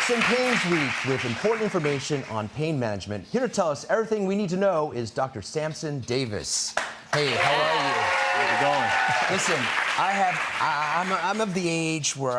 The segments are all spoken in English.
Aches and Pains Week with important information on pain management. Here to tell us everything we need to know is Dr. Samson Davis. Hey, how are you? How's it going? Listen, I'm of the age where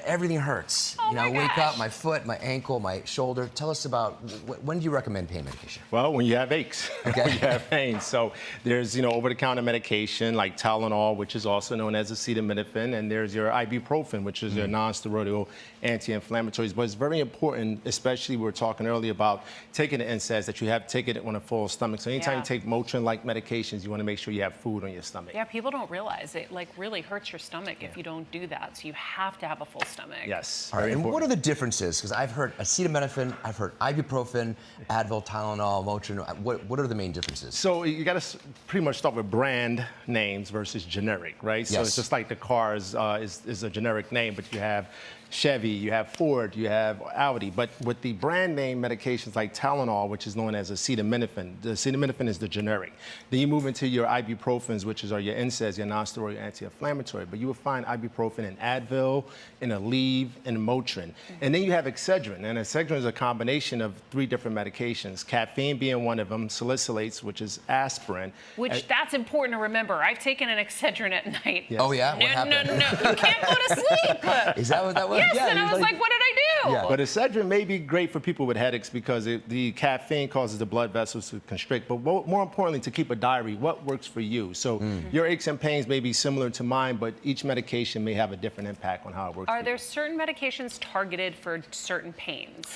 everything hurts. Oh, you know, my wake gosh. up, my foot, my ankle, my shoulder. Tell us about when do you recommend pain medication? Well, when you have aches, Okay. when you have pain. So there's, over-the-counter medication like Tylenol, which is also known as acetaminophen, and there's your ibuprofen, which is your non-steroidal anti-inflammatories. But it's very important, especially we were talking earlier about taking the NSAIDs, that you have to take it on a full stomach. So anytime you take Motrin-like medications, you want to make sure you have food on your stomach. Yeah, people don't realize it really hurts your stomach if you don't do that. So you have to have a full stomach. Yes. All right, very and important. what are the differences? Because I've heard acetaminophen, I've heard ibuprofen, Advil, Tylenol, Motrin. What are the main differences? So you got to pretty much start with brand names versus generic, right? So Yes. it's just like the cars is a generic name, but you have Chevy, you have Ford, you have Audi. But with the brand name medications like Tylenol, which is known as acetaminophen, the acetaminophen is the generic. Then you move into your ibuprofens, which are your NSAIDs, your non-steroidal anti-inflammatory. But you will find ibuprofen in Advil, in Aleve, and Motrin. And then you have Excedrin. And Excedrin is a combination of 3 different medications, caffeine being one of them, salicylates, which is aspirin. Which that's important to remember. I've taken an Excedrin at night. Yes. Oh yeah, what No, happened? no, no. You can't go to sleep. Is that what that was? Yes, Yeah, and I was like, what did I do? Yeah. But Excedrin may be great for people with headaches because the caffeine causes the blood vessels to constrict. But more importantly, to keep a diary, what works for you? So your aches and pains may be similar to mine, but each medication may have a different impact on how it works Are for there you. certain medications targeted for certain pains?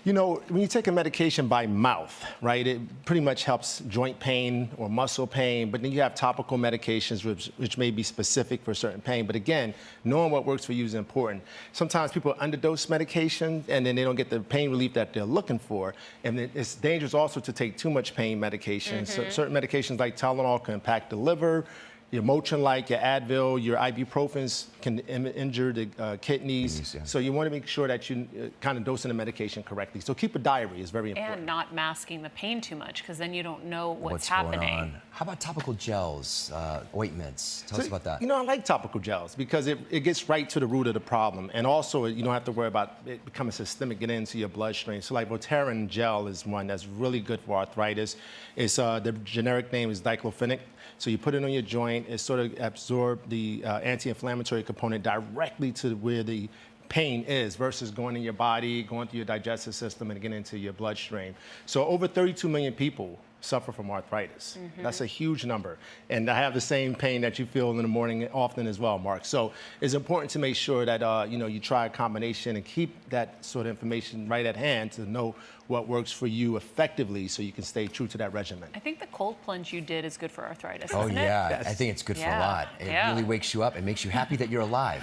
When you take a medication by mouth, right, it pretty much helps joint pain or muscle pain, but then you have topical medications which may be specific for certain pain. But again, knowing what works for you is important. Sometimes people underdose medication and then they don't get the pain relief that they're looking for. And it's dangerous also to take too much pain medication. So certain medications like Tylenol can impact the liver. Your Motrin, like your Advil, your ibuprofens can injure the kidneys. Yeah. So you want to make sure that you kind of dosing the medication correctly. So keep a diary is very important. And not masking the pain too much, because then you don't know what's going happening. on? How about topical gels, ointments? Tell us about that. I like topical gels because it gets right to the root of the problem. And also, you don't have to worry about it becoming systemic, getting into your bloodstream. So like Voltaren gel is one that's really good for arthritis. It's the generic name is diclofenac. So you put it on your joint, it sort of absorbs the anti-inflammatory component directly to where the pain is versus going in your body, going through your digestive system and getting into your bloodstream. So over 32 million people suffer from arthritis. That's a huge number. And I have the same pain that you feel in the morning often as well, Mark. So it's important to make sure that you try a combination and keep that sort of information right at hand to know what works for you effectively so you can stay true to that regimen. I think the cold plunge you did is good for arthritis, Oh isn't yeah, it? Yes. I think it's good for a Yeah. lot. It Yeah. really wakes you up. It makes you happy that you're alive,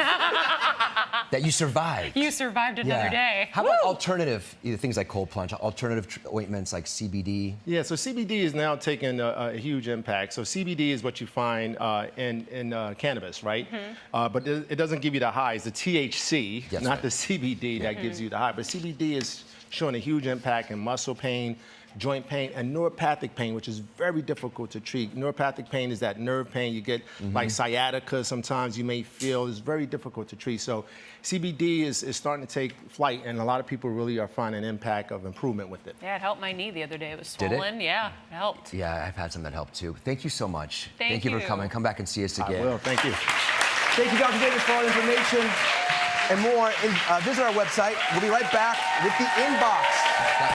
that you survived. You survived another day. How about Woo! alternative things like cold plunge, alternative ointments like CBD? Yeah, so CBD is now taking a huge impact. So CBD is what you find in cannabis, right? But it doesn't give you the highs. The THC, That's not right. the CBD, that gives you the high. But CBD is showing a huge impact in muscle pain, joint pain, and neuropathic pain, which is very difficult to treat. Neuropathic pain is that nerve pain you get, like sciatica sometimes you may feel. It's very difficult to treat. So CBD is starting to take flight, and a lot of people really are finding an impact of improvement with it. Yeah, it helped my knee the other day. It was Did it? swollen. Yeah, it helped. Yeah, I've had some that help too. Thank you so much. Thank you for you. coming. Come back and see us again. I will, thank you. Thank you, Dr. Davis, for all the information and more. Visit our website. We'll be right back with the inbox.